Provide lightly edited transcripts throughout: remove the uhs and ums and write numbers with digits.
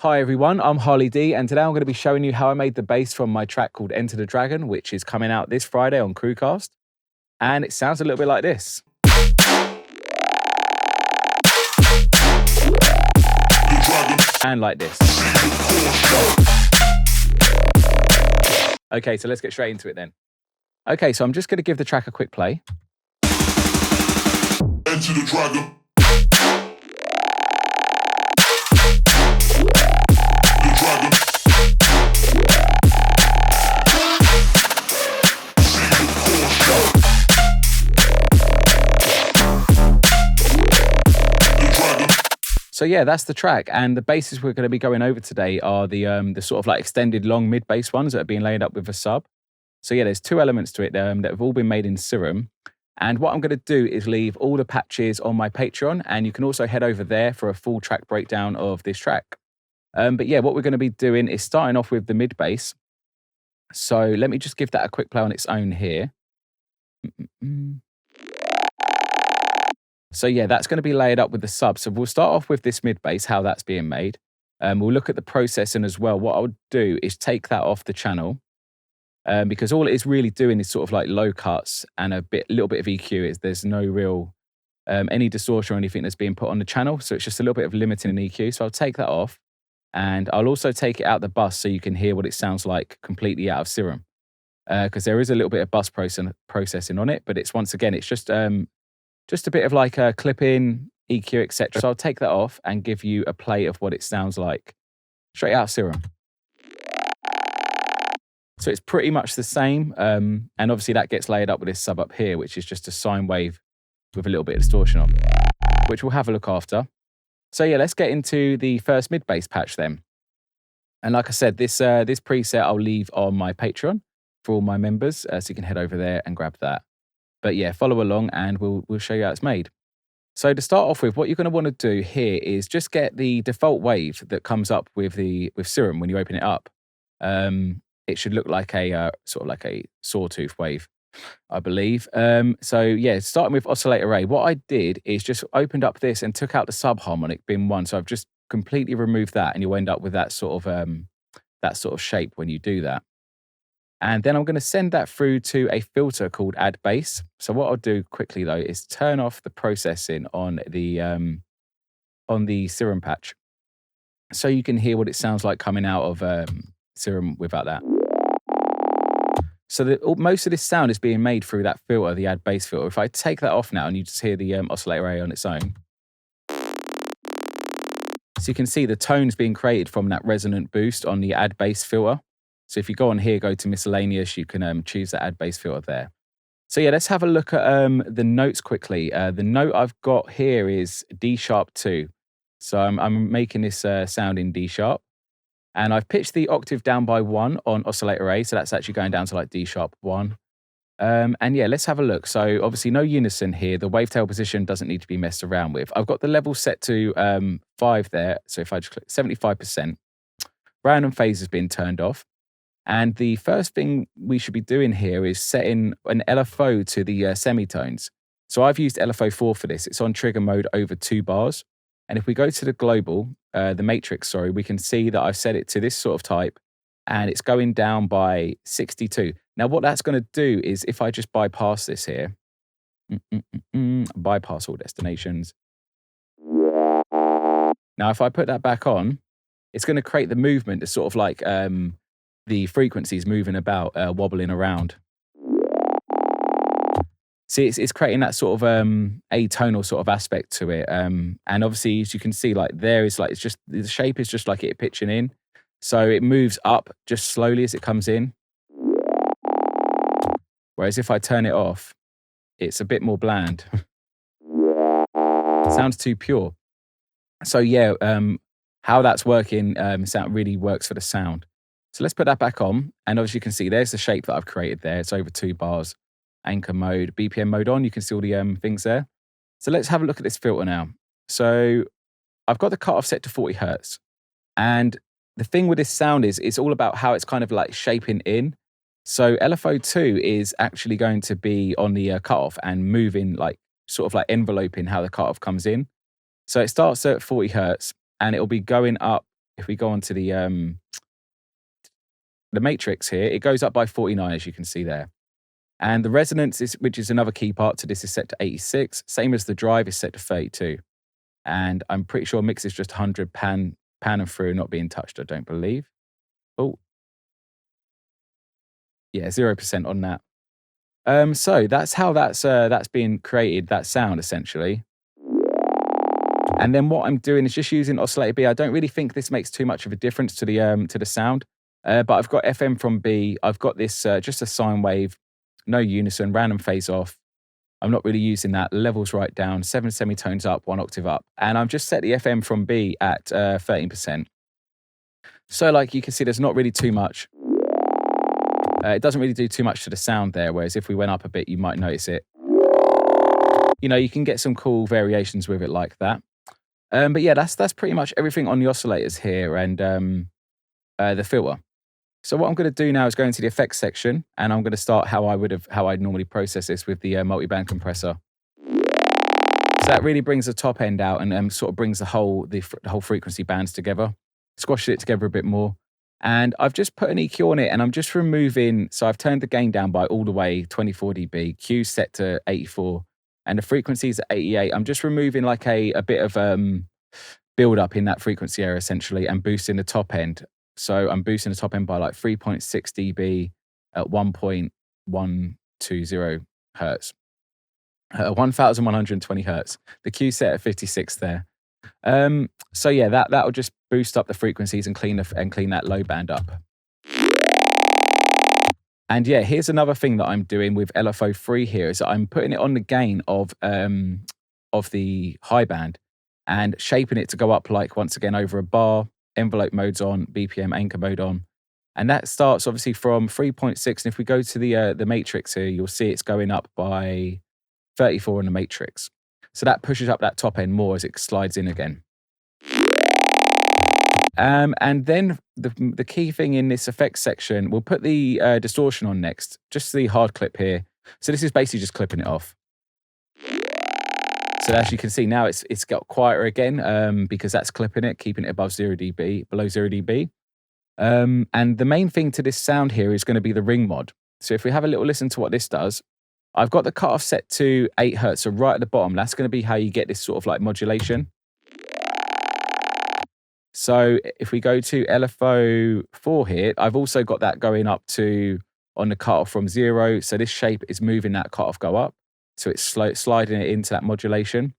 Hi everyone, I'm Harley D, and today I'm going to be showing you how I made the bass from my track called Enter the Dragon, which is coming out this Friday on CruCast. And it sounds a little bit like this. And like this. Okay, so let's get straight into it then. Okay, so I'm just going to give the track a quick play. Enter the Dragon. So yeah, that's the track, and the basses we're going to be going over today are the sort of like extended long mid bass ones that are being laid up with a sub. So yeah, there's two elements to it that have all been made in Serum, and what I'm going to do is leave all the patches on my Patreon, and you can also head over there for a full track breakdown of this track. But yeah, what we're going to be doing is starting off with the mid bass. So let me just give that a quick play on its own here. So yeah, that's going to be laid up with the sub. So we'll start off with this mid bass, how that's being made. We'll look at the processing as well. What I would do is take that off the channel because all it is really doing is sort of like low cuts and a little bit of EQ. There's no real any distortion or anything that's being put on the channel. So it's just a little bit of limiting in EQ. So I'll take that off, and I'll also take it out the bus so you can hear what it sounds like completely out of Serum. Because there is a little bit of bus processing on it, but it's once again, it's just a bit of like a clip-in, EQ, etc. So I'll take that off and give you a play of what it sounds like straight out of Serum. So it's pretty much the same. And obviously that gets laid up with this sub up here, which is just a sine wave with a little bit of distortion on, which we'll have a look after. So yeah, let's get into the first mid-bass patch then. And like I said, this preset I'll leave on my Patreon for all my members, so you can head over there and grab that. But yeah, follow along and we'll show you how it's made. So to start off with, what you're going to want to do here is just get the default wave that comes up with Serum when you open it up. It should look like a sort of like a sawtooth wave, I believe. So yeah, starting with oscillate array, what I did is just opened up this and took out the subharmonic bin 1. So I've just completely removed that, and you'll end up with that sort of shape when you do that. And then I'm going to send that through to a filter called Add Bass. So what I'll do quickly though is turn off the processing on the Serum patch, so you can hear what it sounds like coming out of Serum without that. So most of this sound is being made through that filter, the Add Bass filter. If I take that off now and you just hear the oscillator array on its own, so you can see the tones being created from that resonant boost on the Add Bass filter. So if you go on here, go to miscellaneous, you can choose the Add Bass filter there. So yeah, let's have a look at the notes quickly. The note I've got here is D sharp 2. So I'm making this sound in D sharp. And I've pitched the octave down by 1 on oscillate array. So that's actually going down to like D sharp 1. And yeah, let's have a look. So obviously no unison here. The wavetail position doesn't need to be messed around with. I've got the level set to 5 there. So if I just click 75%, random phase has been turned off. And the first thing we should be doing here is setting an LFO to the semitones. So I've used LFO4 for this. It's on trigger mode over 2 bars. And if we go to the global, the matrix, we can see that I've set it to this sort of type, and it's going down by 62. Now what that's going to do is, if I just bypass this here, bypass all destinations. Now if I put that back on, it's going to create the movement that's sort of like the frequencies moving about, wobbling around. See, it's creating that sort of atonal sort of aspect to it. And obviously, as you can see, like there is like, it's just, the shape is just like it pitching in. So it moves up just slowly as it comes in. Whereas if I turn it off, it's a bit more bland. It sounds too pure. So yeah, how that's working sound really works for the sound. So let's put that back on. And obviously you can see there's the shape that I've created there. It's over 2 bars. Anchor mode, BPM mode on. You can see all the things there. So let's have a look at this filter now. So I've got the cutoff set to 40 hertz. And the thing with this sound is it's all about how it's kind of like shaping in. So LFO2 is actually going to be on the cutoff and moving like sort of like enveloping how the cutoff comes in. So it starts at 40 hertz and it'll be going up if we go on to the matrix here, it goes up by 49, as you can see there. And the resonance, which is another key part to this, is set to 86. Same as the drive is set to 32. And I'm pretty sure mix is just 100 pan and through, not being touched, I don't believe. Oh, yeah, 0% on that. So that's how that's being created, that sound essentially. And then what I'm doing is just using oscillator B. I don't really think this makes too much of a difference to the sound, but I've got FM from B. I've got this just a sine wave, no unison, random phase off. I'm not really using that. Levels right down, 7 semitones up, 1 octave up, and I've just set the FM from B at 13%. So like you can see, there's not really too much. It doesn't really do too much to the sound there, whereas if we went up a bit, you might notice it. You know, you can get some cool variations with it like that. But yeah, that's pretty much everything on the oscillators here and the filter. So what I'm going to do now is go into the effects section, and I'm going to start how I'd normally process this with the multiband compressor. So that really brings the top end out and sort of brings the whole frequency bands together, squashes it together a bit more. And I've just put an EQ on it, and I'm just removing. So I've turned the gain down by all the way 24 dB, Q set to 84, and the frequency is at 88. I'm just removing like a bit of build up in that frequency area essentially, and boosting the top end. So I'm boosting the top end by like 3.6 dB at 1.120 hertz, 1,120 hertz. The Q set at 56 there. So yeah, that'll just boost up the frequencies and clean that low band up. And yeah, here's another thing that I'm doing with LFO3 here is that I'm putting it on the gain of the high band and shaping it to go up like once again over a bar. Envelope mode's on, BPM anchor mode on. And that starts obviously from 3.6. And if we go to the matrix here, you'll see it's going up by 34 in the matrix. So that pushes up that top end more as it slides in again. And then the key thing in this effects section, we'll put the distortion on next, just the hard clip here. So this is basically just clipping it off. So as you can see now, it's got quieter again because that's clipping it, keeping it above 0 dB, below 0 dB. And the main thing to this sound here is going to be the ring mod. So if we have a little listen to what this does, I've got the cutoff set to 8 hertz, so right at the bottom. That's going to be how you get this sort of like modulation. So if we go to LFO4 here, I've also got that going up to on the cutoff from 0. So this shape is moving that cutoff go up. So it's sliding it into that modulation.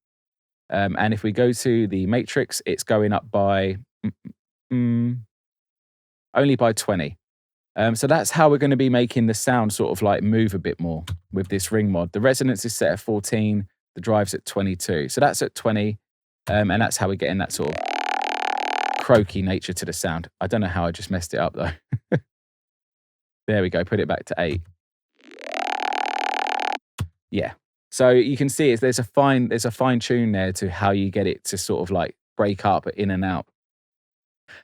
And if we go to the matrix, it's going up by only by 20. So that's how we're going to be making the sound sort of like move a bit more with this ring mod. The resonance is set at 14, the drive's at 22. So that's at 20, and that's how we're getting that sort of croaky nature to the sound. I don't know how I just messed it up though. There we go, put it back to 8. Yeah. So you can see there's a fine tune there to how you get it to sort of like break up in and out.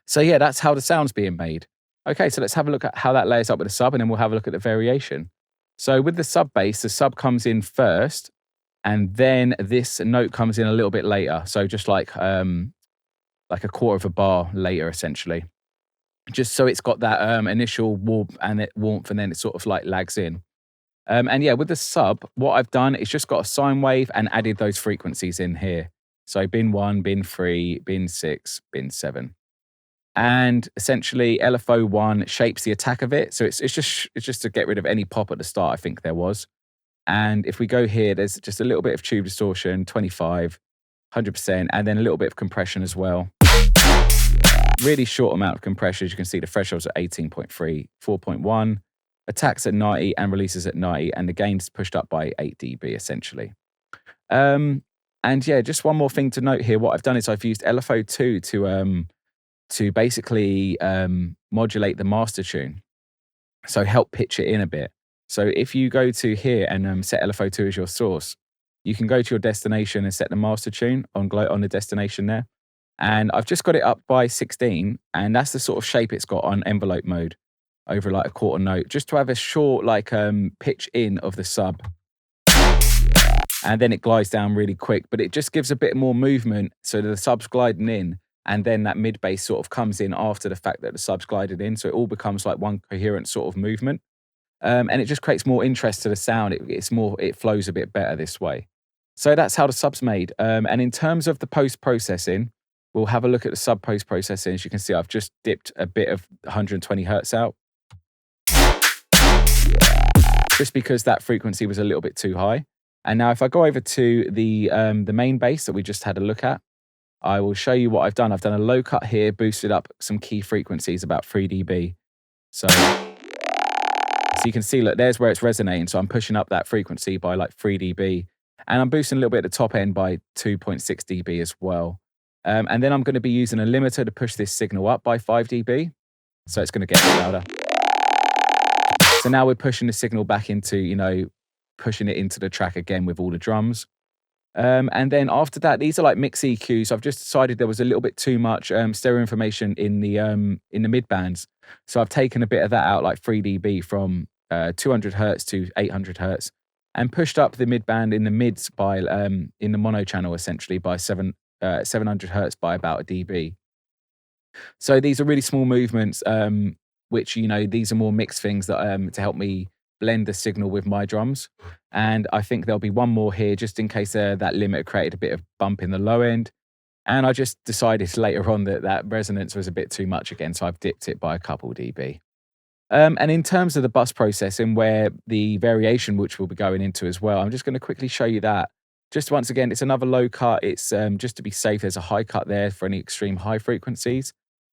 So yeah, that's how the sound's being made. Okay, so let's have a look at how that layers up with the sub, and then we'll have a look at the variation. So with the sub bass, the sub comes in first, and then this note comes in a little bit later. So just like a quarter of a bar later, essentially. Just so it's got that initial warmth, and then it sort of like lags in. And yeah, with the sub, what I've done is just got a sine wave and added those frequencies in here. So bin 1, bin 3, bin 6, bin 7. And essentially LFO1 shapes the attack of it. So it's just to get rid of any pop at the start, I think there was. And if we go here, there's just a little bit of tube distortion, 25, 100%, and then a little bit of compression as well. Really short amount of compression. As you can see, the threshold's at 18.3, 4.1. Attacks at 90 and releases at 90, and the gain's pushed up by 8 dB essentially. And yeah, just one more thing to note here. What I've done is I've used LFO2 to basically modulate the master tune. So help pitch it in a bit. So if you go to here and set LFO2 as your source, you can go to your destination and set the master tune on the destination there. And I've just got it up by 16, and that's the sort of shape it's got on envelope mode over like a quarter note, just to have a short like pitch in of the sub. And then it glides down really quick, but it just gives a bit more movement so the sub's gliding in. And then that mid bass sort of comes in after the fact that the sub's glided in. So it all becomes like one coherent sort of movement. And it just creates more interest to the sound. It flows a bit better this way. So that's how the sub's made. And in terms of the post-processing, we'll have a look at the sub post-processing. As you can see, I've just dipped a bit of 120 hertz out, just because that frequency was a little bit too high. And now if I go over to the main bass that we just had a look at, I will show you what I've done. I've done a low cut here, boosted up some key frequencies, about 3 dB. So you can see, look, there's where it's resonating. So I'm pushing up that frequency by like 3 dB. And I'm boosting a little bit at the top end by 2.6 dB as well. And then I'm going to be using a limiter to push this signal up by 5 dB. So it's going to get a bit louder. So now we're pushing the signal back into, pushing it into the track again with all the drums. And then after that, these are like mix EQs. I've just decided there was a little bit too much stereo information in the mid bands. So I've taken a bit of that out, like 3 dB from 200 hertz to 800 hertz, and pushed up the mid band in the mids by in the mono channel essentially by 700 hertz by about a dB. So these are really small movements, which these are more mixed things that to help me blend the signal with my drums. And I think there'll be one more here just in case that limiter created a bit of bump in the low end. And I just decided later on that resonance was a bit too much again, so I've dipped it by a couple dB. And in terms of the bus processing, where the variation, which we'll be going into as well, I'm just going to quickly show you that. Just once again, it's another low cut. It's just to be safe, there's a high cut there for any extreme high frequencies.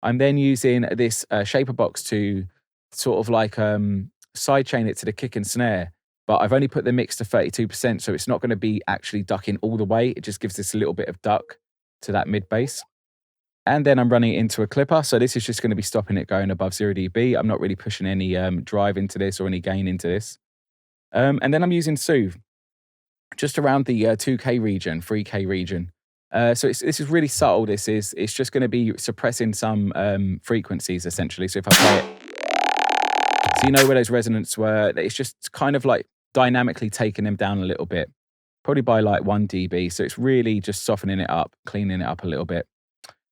I'm then using this shaper box to sort of like sidechain it to the kick and snare, but I've only put the mix to 32%, so it's not going to be actually ducking all the way. It just gives this a little bit of duck to that mid bass. And then I'm running it into a clipper, so this is just going to be stopping it going above 0 dB. I'm not really pushing any drive into this or any gain into this. And then I'm using Soothe, just around the 2K region, 3K region. So this is really subtle. It's just going to be suppressing some frequencies essentially. So if I play it, so you know where those resonances were, it's just kind of like dynamically taking them down a little bit, probably by like 1 dB. So it's really just softening it up, cleaning it up a little bit.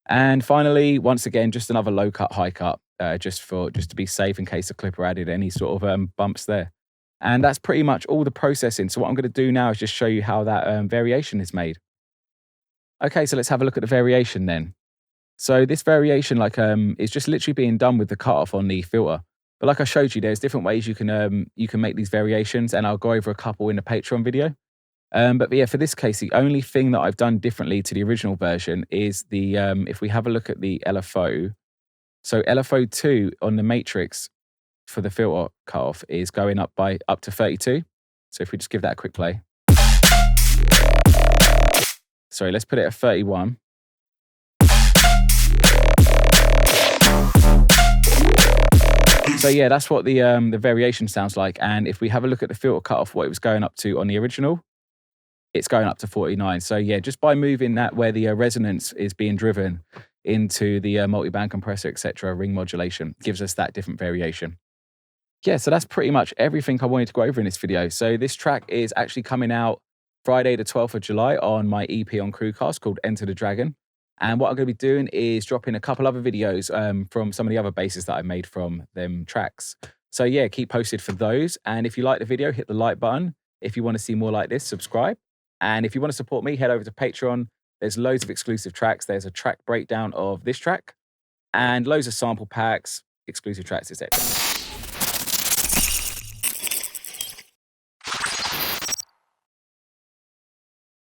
And finally, once again, just another low cut, high cut, just to be safe in case the clipper added any sort of bumps there. And that's pretty much all the processing. So what I'm going to do now is just show you how that variation is made. Okay, so let's have a look at the variation then. So this variation is just literally being done with the cutoff on the filter. But like I showed you, there's different ways you can make these variations, and I'll go over a couple in the Patreon video. But yeah, for this case, the only thing that I've done differently to the original version is the if we have a look at the LFO. So LFO 2 on the matrix for the filter cutoff is going up to 32. So if we just give that a quick play. Sorry, let's put it at 31. So yeah, that's what the variation sounds like. And if we have a look at the filter cutoff, what it was going up to on the original, it's going up to 49. So yeah, just by moving that where the resonance is being driven into the multi-band compressor, etc., ring modulation, gives us that different variation. Yeah, so that's pretty much everything I wanted to go over in this video. So this track is actually coming out Friday the 12th of July on my EP on CruCast called Enter the Dragon. And what I'm going to be doing is dropping a couple other videos from some of the other basses that I made from them tracks. So yeah, keep posted for those. And if you like the video, hit the like button. If you want to see more like this, subscribe. And if you want to support me, head over to Patreon. There's loads of exclusive tracks. There's a track breakdown of this track and loads of sample packs, exclusive tracks, etc.